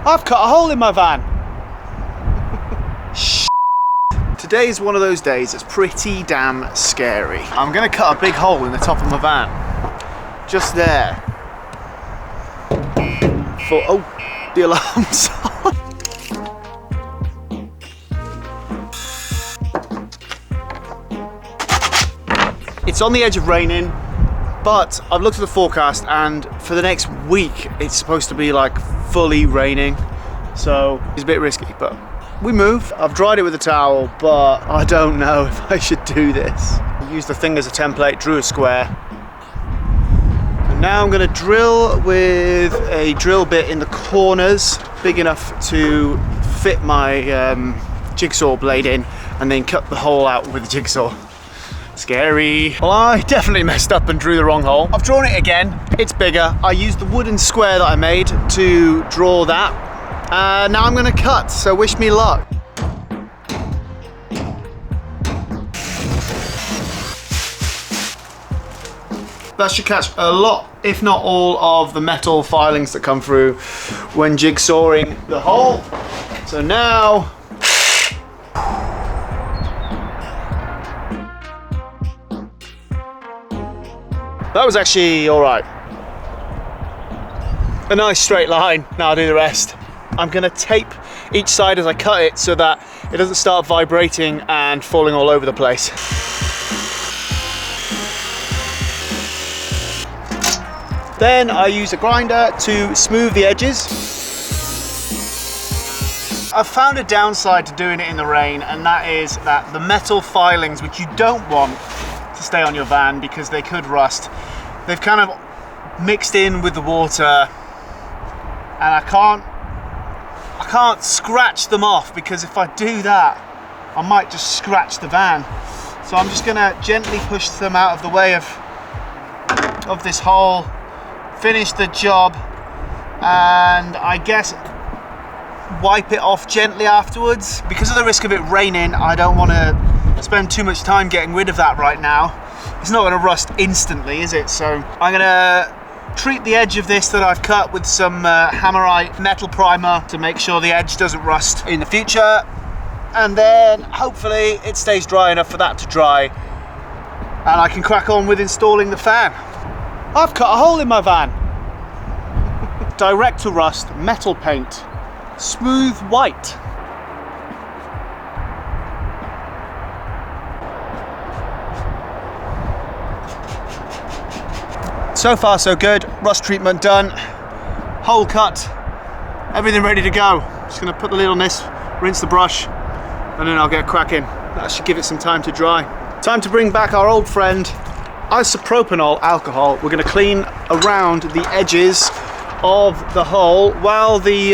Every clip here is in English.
I've cut a hole in my van. Today is one of those days that's pretty damn scary. I'm gonna cut a big hole in the top of my van. Just there. Oh, the alarm's on. It's on the edge of raining, but I've looked at the forecast and for the next week it's supposed to be like fully raining. So it's a bit risky, but we move. I've dried it with a towel, but I don't know if I should do this. I used the thing as a template, drew a square. And now I'm gonna drill with a drill bit in the corners, big enough to fit my jigsaw blade in, and then cut the hole out with the jigsaw. Scary. Well, I definitely messed up and drew the wrong hole. I've drawn it again. It's bigger. I used the wooden square that I made to draw that. Now I'm gonna cut, so wish me luck. That should catch a lot, if not all, of the metal filings that come through when jigsawing the hole. So now, that was actually all right. A nice straight line. Now I'll do the rest. I'm gonna tape each side as I cut it so that it doesn't start vibrating and falling all over the place. Then I use a grinder to smooth the edges. I've found a downside to doing it in the rain, and that is that the metal filings, which you don't want to stay on your van because they could rust, they've kind of mixed in with the water, and I can't scratch them off, because if I do that I might just scratch the van. So I'm just gonna gently push them out of the way of this hole, finish the job, and I guess wipe it off gently afterwards. Because of the risk of it raining, I don't want to spend too much time getting rid of that right now. It's not going to rust instantly, is it? So I'm going to treat the edge of this that I've cut with some Hammerite metal primer to make sure the edge doesn't rust in the future, and then hopefully it stays dry enough for that to dry and I can crack on with installing the fan. I've cut a hole in my van. Direct to rust metal paint, smooth white. So far so good. Rust treatment done, hole cut, everything ready to go. Just gonna put the lid on this, rinse the brush, and then I'll get cracking. That should give it some time to dry. Time to bring back our old friend, isopropanol alcohol. We're gonna clean around the edges of the hole while the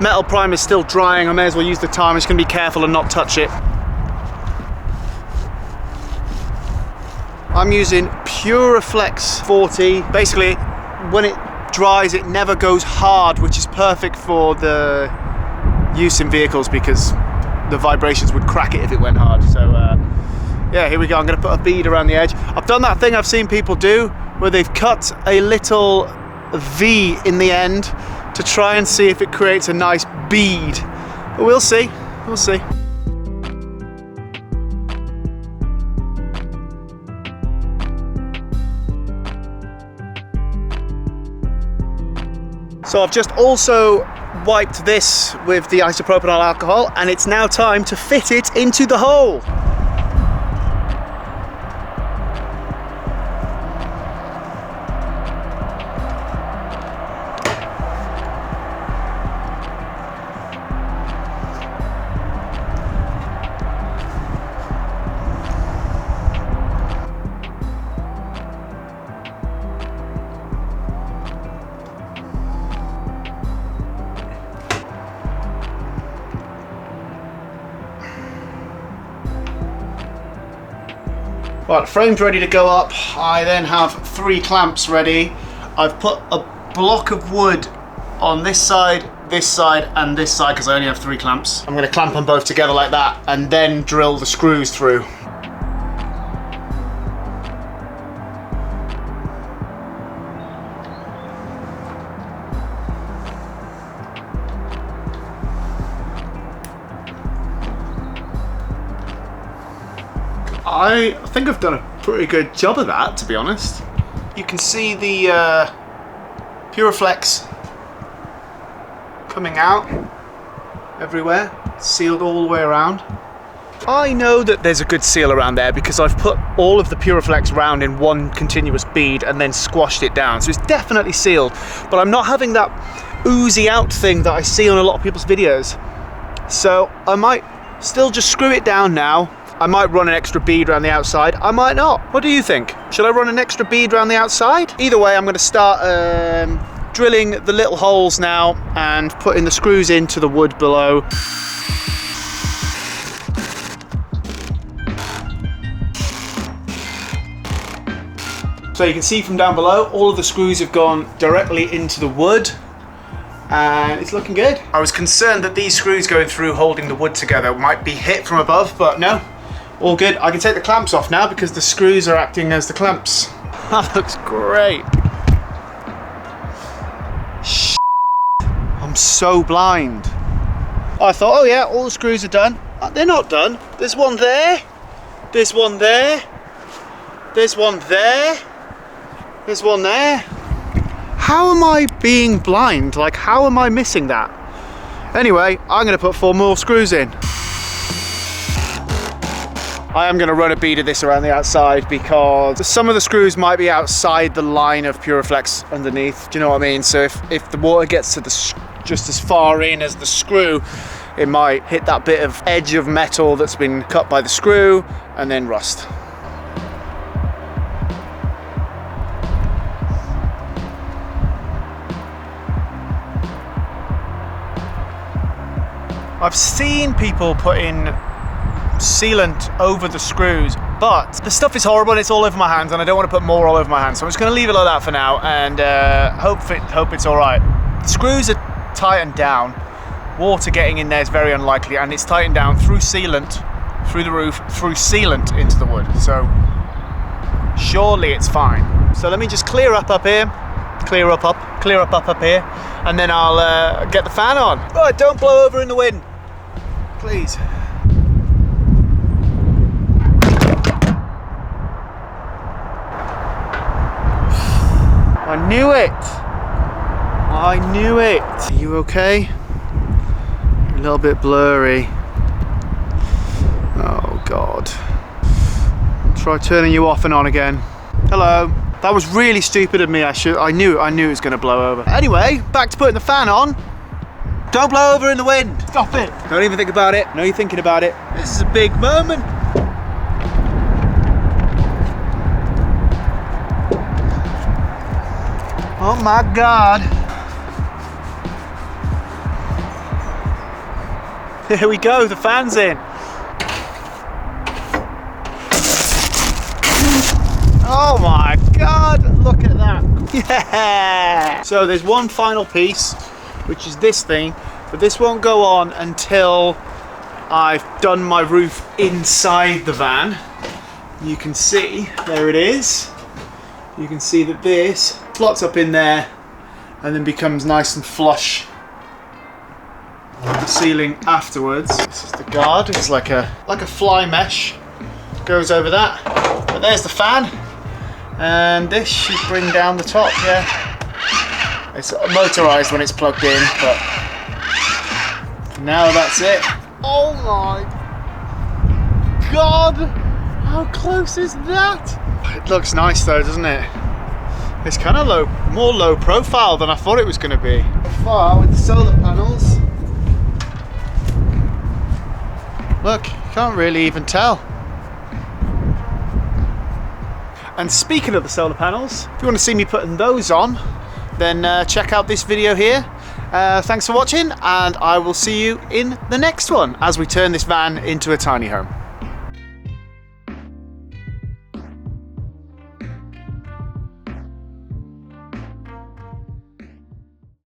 metal primer is still drying. I may as well use the time. I'm just gonna be careful and not touch it. I'm using Puriflex 40. Basically, when it dries, it never goes hard, which is perfect for the use in vehicles because the vibrations would crack it if it went hard. So yeah, here we go. I'm gonna put a bead around the edge. I've done that thing I've seen people do where they've cut a little V in the end to try and see if it creates a nice bead. But we'll see, we'll see. So I've just also wiped this with the isopropanol alcohol, and it's now time to fit it into the hole. Right, frame's ready to go up. I then have 3 clamps ready. I've put a block of wood on this side, and this side, because I only have 3 clamps. I'm going to clamp them both together like that and then drill the screws through. I think I've done a pretty good job of that, to be honest. You can see the Puriflex coming out everywhere, sealed all the way around. I know that there's a good seal around there because I've put all of the Puriflex round in one continuous bead and then squashed it down, so it's definitely sealed, but I'm not having that oozy out thing that I see on a lot of people's videos. So I might still just screw it down now. I might run an extra bead around the outside, I might not. What do you think? Should I run an extra bead around the outside? Either way, I'm going to start drilling the little holes now and putting the screws into the wood below. So you can see from down below, all of the screws have gone directly into the wood and it's looking good. I was concerned that these screws going through holding the wood together might be hit from above, but no, all good. I can take the clamps off now because the screws are acting as the clamps. That looks great. I'm so blind. I thought, oh yeah, all the screws are done. They're not done. There's one there, there's one there, there's one there, there's one there. How am I being blind? Like, how am I missing that? Anyway, I'm gonna put 4 more screws in. I am gonna run a bead of this around the outside because some of the screws might be outside the line of Puriflex underneath. Do you know what I mean? So if the water gets to just as far in as the screw, it might hit that bit of edge of metal that's been cut by the screw and then rust. I've seen people put in sealant over the screws, but the stuff is horrible and it's all over my hands and I don't want to put more all over my hands, so I'm just going to leave it like that for now and hope it's alright. The screws are tightened down, water getting in there is very unlikely, and it's tightened down through sealant, through the roof, through sealant into the wood, so surely it's fine. So let me just clear up here, clear up here, and then I'll get the fan on. Oh, don't blow over in the wind, please. I knew it. I knew it. Are you okay? You're a little bit blurry. Oh God. Try turning you off and on again. Hello. That was really stupid of me. I knew it was going to blow over. Anyway, back to putting the fan on. Don't blow over in the wind. Stop it. Don't even think about it. No, you're thinking about it. This is a big moment. Oh my God. Here we go, the fan's in. Oh my God, look at that. Yeah! So there's one final piece, which is this thing, but this won't go on until I've done my roof inside the van. You can see, there it is. You can see that this slots up in there and then becomes nice and flush with the ceiling afterwards. This is the guard. It's like a fly mesh. Goes over that. But there's the fan, and this should bring down the top. Yeah, it's motorized when it's plugged in, but now that's it. Oh my God! How close is that? It looks nice though, doesn't it? It's kind of more low profile than I thought it was going to be. So far with the solar panels, look, you can't really even tell. And speaking of the solar panels, if you want to see me putting those on, then check out this video here. Thanks for watching, and I will see you in the next one as we turn this van into a tiny home.